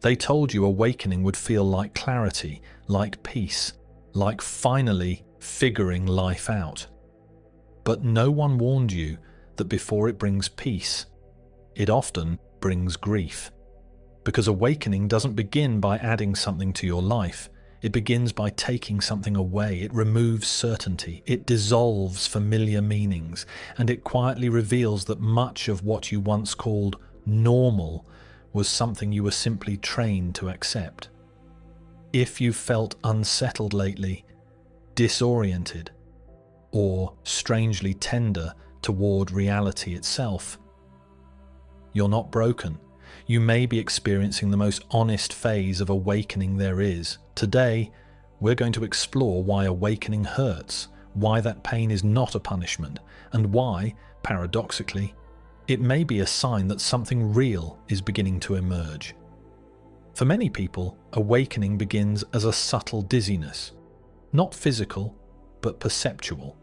They told you awakening would feel like clarity, like peace, like finally figuring life out. But no one warned you that before it brings peace, it often brings grief. Because awakening doesn't begin by adding something to your life. It begins by taking something away. It removes certainty. It dissolves familiar meanings. And it quietly reveals that much of what you once called normal was something you were simply trained to accept. If you felt unsettled lately, disoriented, or strangely tender toward reality itself, you're not broken. You may be experiencing the most honest phase of awakening there is. Today, we're going to explore why awakening hurts, why that pain is not a punishment, and why, paradoxically, it may be a sign that something real is beginning to emerge. For many people, awakening begins as a subtle dizziness, not physical, but perceptual.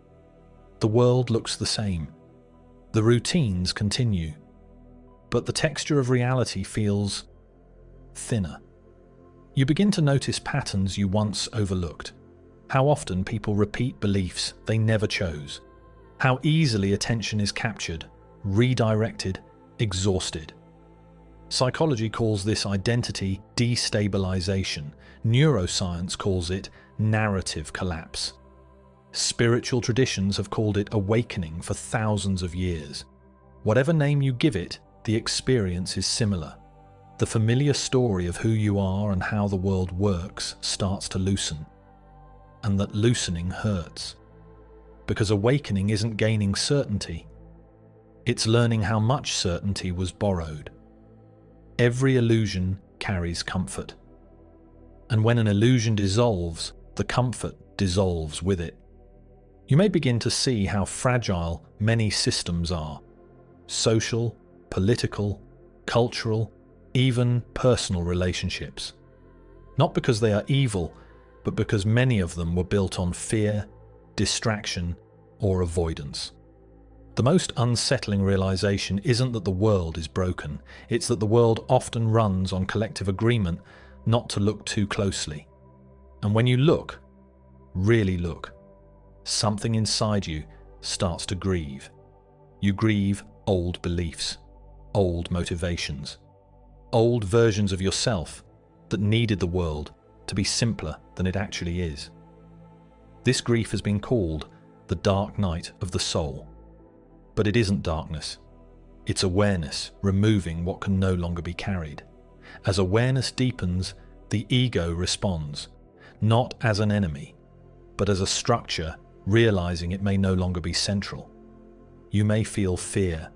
The world looks the same. The routines continue. But the texture of reality feels thinner. You begin to notice patterns you once overlooked. How often people repeat beliefs they never chose. How easily attention is captured, redirected, exhausted. Psychology calls this identity destabilization. Neuroscience calls it narrative collapse. Spiritual traditions have called it awakening for thousands of years. Whatever name you give it, the experience is similar. The familiar story of who you are and how the world works starts to loosen. And that loosening hurts. Because awakening isn't gaining certainty. It's learning how much certainty was borrowed. Every illusion carries comfort. And when an illusion dissolves, the comfort dissolves with it. You may begin to see how fragile many systems are. Social, political, cultural, even personal relationships. Not because they are evil, but because many of them were built on fear, distraction, or avoidance. The most unsettling realization isn't that the world is broken, it's that the world often runs on collective agreement not to look too closely. And when you look, really look, something inside you starts to grieve. You grieve old beliefs, old motivations, old versions of yourself that needed the world to be simpler than it actually is. This grief has been called the dark night of the soul. But it isn't darkness. It's awareness removing what can no longer be carried. As awareness deepens, the ego responds, not as an enemy, but as a structure realizing it may no longer be central. You may feel fear,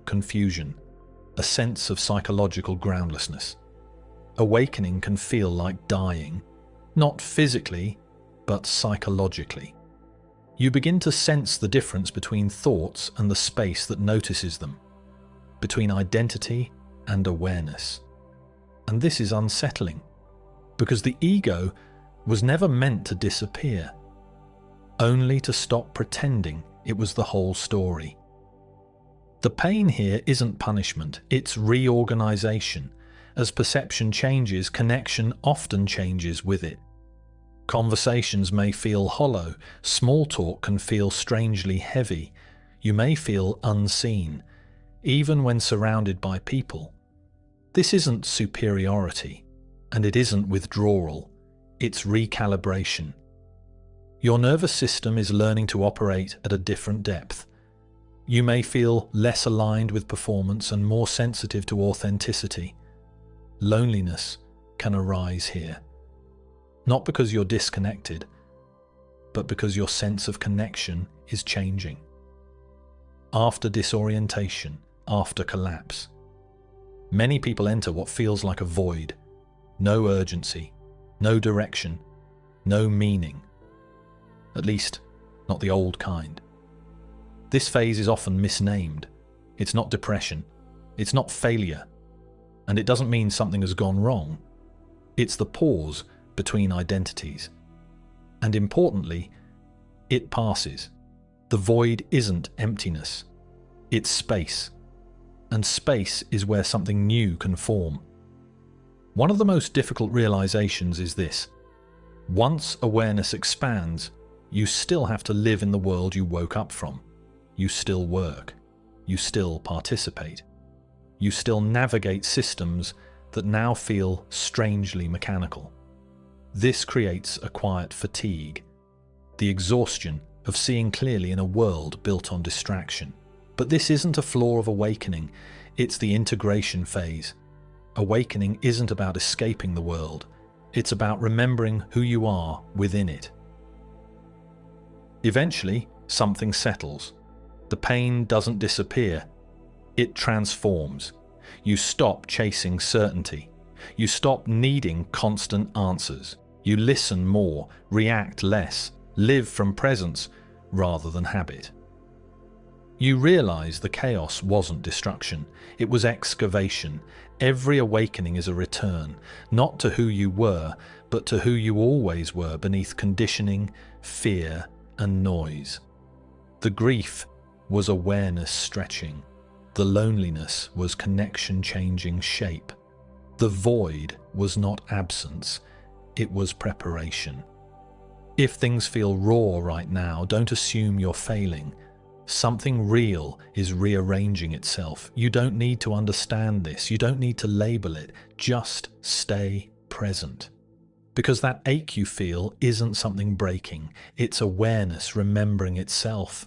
confusion, a sense of psychological groundlessness. Awakening can feel like dying, not physically, but psychologically. You begin to sense the difference between thoughts and the space that notices them, between identity and awareness. And this is unsettling, because the ego was never meant to disappear, only to stop pretending it was the whole story. The pain here isn't punishment, it's reorganization. As perception changes, connection often changes with it. Conversations may feel hollow, small talk can feel strangely heavy. You may feel unseen, even when surrounded by people. This isn't superiority, and it isn't withdrawal, it's recalibration. Your nervous system is learning to operate at a different depth. You may feel less aligned with performance and more sensitive to authenticity. Loneliness can arise here. Not because you're disconnected, but because your sense of connection is changing. After disorientation, after collapse, many people enter what feels like a void. No urgency, no direction, no meaning. At least, not the old kind. This phase is often misnamed. It's not depression. It's not failure. And it doesn't mean something has gone wrong. It's the pause between identities. And importantly, it passes. The void isn't emptiness. It's space. And space is where something new can form. One of the most difficult realizations is this: once awareness expands, you still have to live in the world you woke up from. You still work. You still participate. You still navigate systems that now feel strangely mechanical. This creates a quiet fatigue, the exhaustion of seeing clearly in a world built on distraction. But this isn't a flaw of awakening, it's the integration phase. Awakening isn't about escaping the world, it's about remembering who you are within it. Eventually, something settles. The pain doesn't disappear, it transforms. You stop chasing certainty. You stop needing constant answers. You listen more, react less, live from presence rather than habit. You realize the chaos wasn't destruction, it was excavation. Every awakening is a return, not to who you were, but to who you always were beneath conditioning, fear, and noise. The grief was awareness stretching. The loneliness was connection changing shape. The void was not absence, it was preparation. If things feel raw right now, don't assume you're failing. Something real is rearranging itself. You don't need to understand this. You don't need to label it. Just stay present. Because that ache you feel isn't something breaking. It's awareness remembering itself.